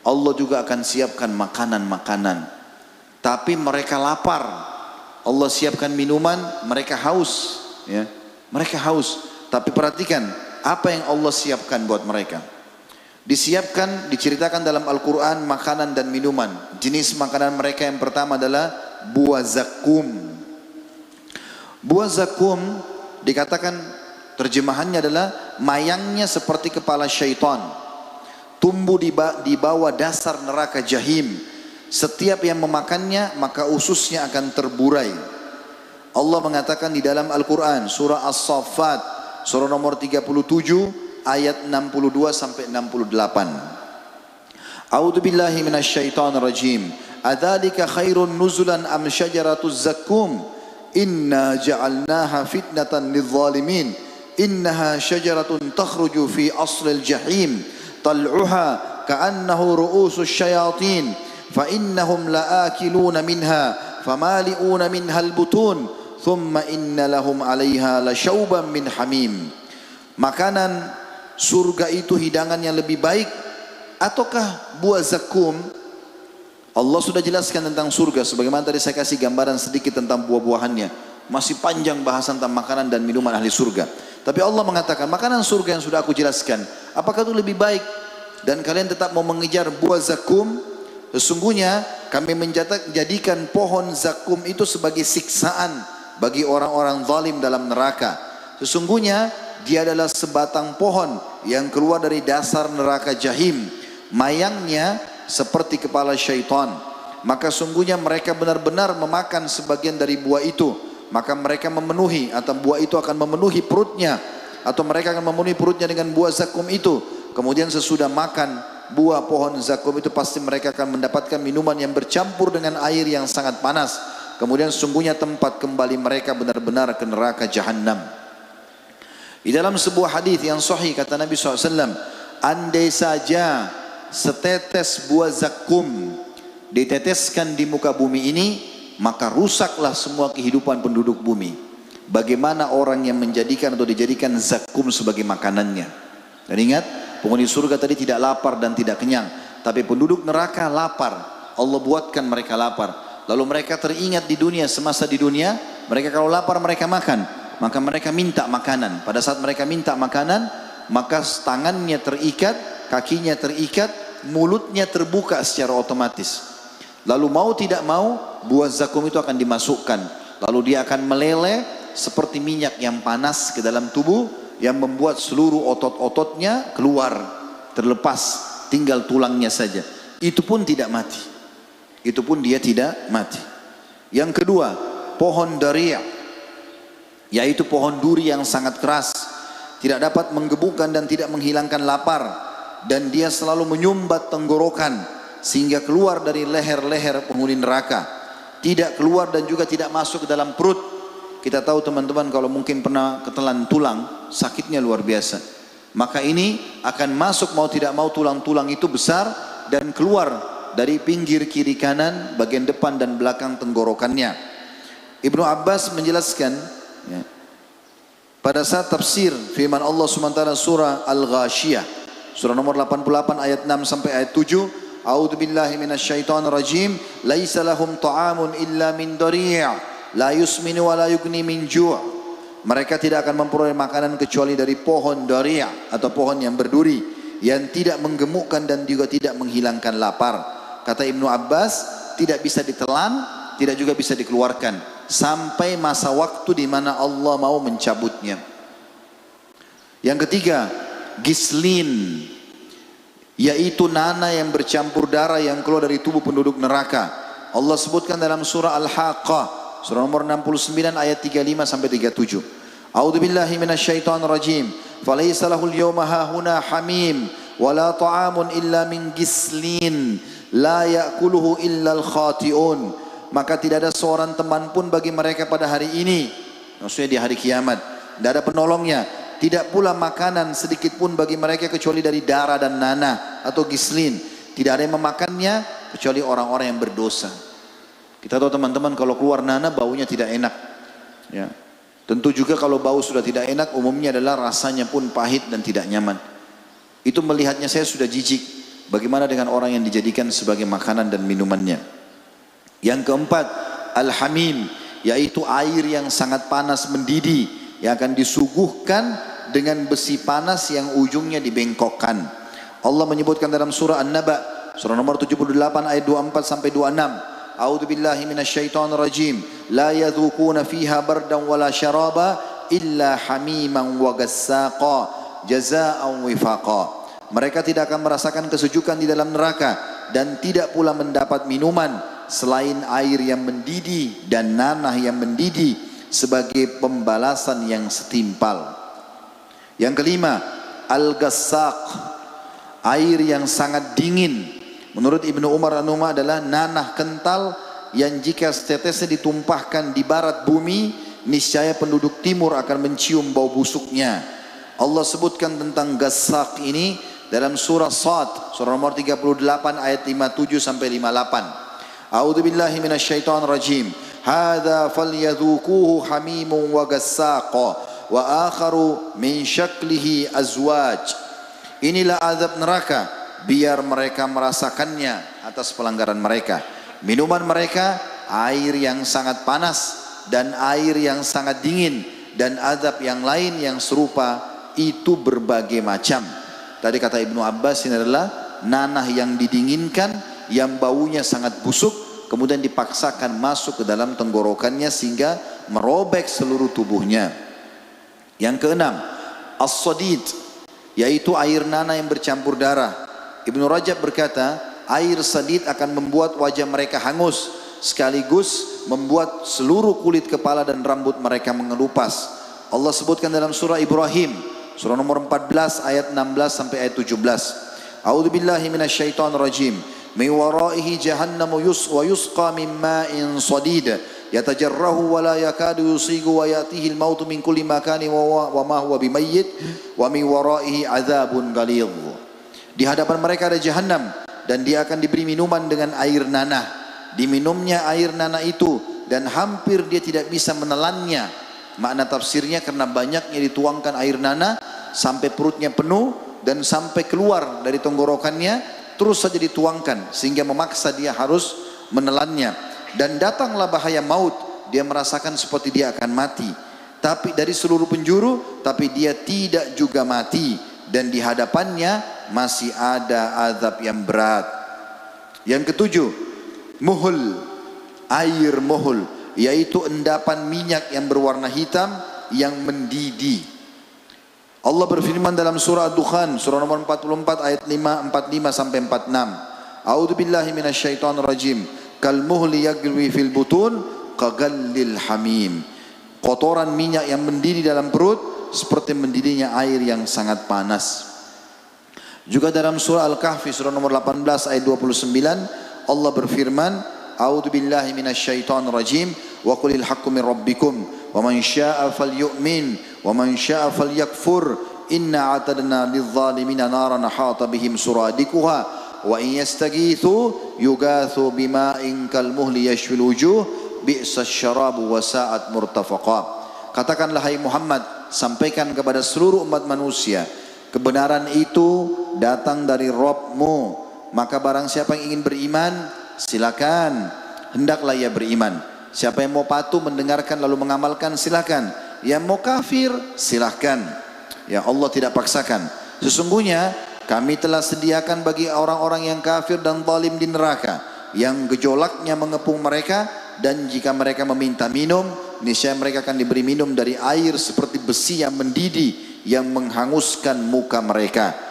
Allah juga akan siapkan makanan-makanan. Tapi mereka lapar. Allah siapkan minuman, mereka haus. Ya. Mereka haus. Tapi perhatikan, apa yang Allah siapkan buat mereka. Disiapkan, diceritakan dalam Al-Quran makanan dan minuman. Jenis makanan mereka yang pertama adalah buah zakum. Buah zakum dikatakan terjemahannya adalah mayangnya seperti kepala syaitan. Tumbuh di bawah dasar neraka jahim. Setiap yang memakannya maka ususnya akan terburai. Allah mengatakan di dalam Al-Quran surah As-Saffat surah nomor 37 ayat 62 sampai 68. A'udzu billahi minasyaitonir rajim. Adzalika khairun nuzulan am syajaratuz zakum? Inna ja'alnaha fitnatan lidh-dhalimin. Innaha syajaratun takhruju fi aslil jahim. Tal'uha ka'annahu ru'usus syayatin. Fa innahum la'akiluna minha famali'una minha al-butun. Thumma inna lahum 'alaiha lasyauban min hamim. Makanan surga itu hidangan yang lebih baik ataukah buah zakum? Allah sudah jelaskan tentang surga sebagaimana tadi saya kasih gambaran sedikit tentang buah-buahannya. Masih panjang bahasan tentang makanan dan minuman ahli surga. Tapi Allah mengatakan makanan surga yang sudah aku jelaskan, apakah itu lebih baik? Dan kalian tetap mau mengejar buah zakum? Sesungguhnya kami menjadikan pohon zakum itu sebagai siksaan bagi orang-orang zalim dalam neraka. Sesungguhnya dia adalah sebatang pohon yang keluar dari dasar neraka jahim. Mayangnya seperti kepala syaitan. Maka sungguhnya mereka benar-benar memakan sebagian dari buah itu. Maka mereka memenuhi atau buah itu akan memenuhi perutnya. Atau mereka akan memenuhi perutnya dengan buah zakum itu. Kemudian sesudah makan buah pohon zakum itu pasti mereka akan mendapatkan minuman yang bercampur dengan air yang sangat panas. Kemudian sungguhnya tempat kembali mereka benar-benar ke neraka Jahannam. Di dalam sebuah hadis yang sahih kata Nabi SAW, andai saja setetes buah zakum diteteskan di muka bumi ini, maka rusaklah semua kehidupan penduduk bumi. Bagaimana orang yang menjadikan atau dijadikan zakum sebagai makanannya. Dan ingat, penghuni surga tadi tidak lapar dan tidak kenyang, tapi penduduk neraka lapar. Allah buatkan mereka lapar. Lalu mereka teringat di dunia, semasa di dunia, mereka kalau lapar mereka makan. Maka mereka minta makanan. Pada saat mereka minta makanan, maka tangannya terikat, kakinya terikat, mulutnya terbuka secara otomatis. Lalu mau tidak mau, buah zakum itu akan dimasukkan. Lalu dia akan meleleh seperti minyak yang panas ke dalam tubuh, yang membuat seluruh otot-ototnya keluar, terlepas, tinggal tulangnya saja. Itu pun tidak mati. Itu pun dia tidak mati. Yang kedua, pohon daria, yaitu pohon duri yang sangat keras, tidak dapat menggebukan dan tidak menghilangkan lapar, dan dia selalu menyumbat tenggorokan sehingga keluar dari leher-leher penghuni neraka, tidak keluar dan juga tidak masuk ke dalam perut. Kita tahu teman-teman kalau mungkin pernah ketelan tulang, sakitnya luar biasa. Maka ini akan masuk mau tidak mau, tulang-tulang itu besar dan keluar dari pinggir kiri kanan, bagian depan dan belakang tenggorokannya. Ibnu Abbas menjelaskan, ya, pada saat tafsir firman Allah SWT surah Al-Ghashiyah surah nomor 88 ayat 6 sampai ayat 7, A'udzu billahi minasyaitonir rajim, laisa lahum ta'amun illa min dari' la yusminu wa la yughni min ju'. Mereka tidak akan memperoleh makanan kecuali dari pohon dari' atau pohon yang berduri yang tidak menggemukkan dan juga tidak menghilangkan lapar. Kata Ibnu Abbas, tidak bisa ditelan, tidak juga bisa dikeluarkan sampai masa waktu di mana Allah mau mencabutnya. Yang ketiga, gislin, yaitu nanah yang bercampur darah yang keluar dari tubuh penduduk neraka. Allah sebutkan dalam surah Al-Haqqah, surah nomor 69 ayat 35 sampai 37. A'udzu billahi minasyaitonir rajim. Falaysa lahul yawma hahuna hamim wala ta'amun illa min gislin la ya'kuluhu illa al-khati'un. Maka tidak ada seorang teman pun bagi mereka pada hari ini, maksudnya di hari kiamat. Tidak ada penolongnya. Tidak pula makanan sedikit pun bagi mereka kecuali dari darah dan nanah atau gislin. Tidak ada yang memakannya kecuali orang-orang yang berdosa. Kita tahu teman-teman kalau keluar nanah baunya tidak enak. Ya. Tentu juga kalau bau sudah tidak enak, umumnya adalah rasanya pun pahit dan tidak nyaman. Itu melihatnya saya sudah jijik. Bagaimana dengan orang yang dijadikan sebagai makanan dan minumannya? Yang keempat, al-hamim, yaitu air yang sangat panas mendidih yang akan disuguhkan dengan besi panas yang ujungnya dibengkokkan. Allah menyebutkan dalam surah An-Naba, surah nomor 78 ayat 24 sampai 26. A'udzu billahi minasyaitonir rajim. La yadhukuna fiha bardan wala syaraba illa hamiman wa gassaqa jazaa'an wifaqa. Mereka tidak akan merasakan kesejukan di dalam neraka dan tidak pula mendapat minuman selain air yang mendidih dan nanah yang mendidih sebagai pembalasan yang setimpal. Yang kelima, al-gassaq, air yang sangat dingin. Menurut Ibnu Umar An-Numah adalah nanah kental yang jika setetesnya ditumpahkan di barat bumi, niscaya penduduk timur akan mencium bau busuknya. Allah sebutkan tentang gassaq ini dalam surah Sad, surah nomor 38 ayat 57 sampai 58. A'udzu billahi minasyaitonir rajim. Hadza falyadhuquhu hamimun wa gassaqa wa akharu min syaklihi azwaj. Inilah azab neraka, biar mereka merasakannya atas pelanggaran mereka. Minuman mereka air yang sangat panas dan air yang sangat dingin, dan azab yang lain yang serupa itu berbagai macam. Tadi kata Ibnu Abbas ini adalah nanah yang didinginkan yang baunya sangat busuk, kemudian dipaksakan masuk ke dalam tenggorokannya sehingga merobek seluruh tubuhnya. Yang keenam, as-sadid, yaitu air nanah yang bercampur darah. Ibnu Rajab berkata, air sadid akan membuat wajah mereka hangus, sekaligus membuat seluruh kulit kepala dan rambut mereka mengelupas. Allah sebutkan dalam surah Ibrahim, surah nomor 14 ayat 16 sampai ayat 17. A'udzu billahi minasyaitonir rajim. Min waraihi jahannamu wa yusqa min ma'in sadid yatajarrahu wa la yakadu yusigu wa ya'tihi al-mautu min kulli makani wa ma huwa bimayyit wa min waraihi adzabun ghalidh. Di hadapan mereka ada jahannam dan dia akan diberi minuman dengan air nanah. Diminumnya air nanah itu dan hampir dia tidak bisa menelannya. Makna tafsirnya karena banyaknya dituangkan air nanah sampai perutnya penuh dan sampai keluar dari tenggorokannya, terus saja dituangkan sehingga memaksa dia harus menelannya. Dan datanglah bahaya maut, dia merasakan seperti dia akan mati. Tapi dari seluruh penjuru, tapi dia tidak juga mati, dan di hadapannya masih ada azab yang berat. Yang ketujuh, muhul, air muhul, yaitu endapan minyak yang berwarna hitam yang mendidih. Allah berfirman dalam surah Ad-Dukhan, surah nomor 44 ayat 45 sampai 46. A'udzu billahi minasyaitonir rajim. Kal muhli yagli fil butun kagallil hamim. Kotoran minyak yang mendidih dalam perut seperti mendidihnya air yang sangat panas. Juga dalam surah Al-Kahfi surah nomor 18 ayat 29 Allah berfirman, A'udzu billahi minasyaitonir rajim wa qulil haqqu min rabbikum wa man syaa'a falyu'min wa man syaa'a falyakfur inna a'tadna lidh-dhalimina naran ahata bihim suradikuha wa in yastaghithu yugathu bima'in kalmuhli yashfil wujuh bi'sasy syarabu wa sa'at murtafaqa. Katakanlah hai Muhammad, sampaikan kepada seluruh umat manusia, kebenaran itu datang dari Rabbmu, maka barang siapa yang ingin beriman silakan, hendaklah ia beriman. Siapa yang mau patuh mendengarkan lalu mengamalkan silakan, yang mau kafir silakan. Ya, Allah tidak paksakan. Sesungguhnya kami telah sediakan bagi orang-orang yang kafir dan zalim di neraka yang gejolaknya mengepung mereka, dan jika mereka meminta minum, niscaya mereka akan diberi minum dari air seperti besi yang mendidih yang menghanguskan muka mereka.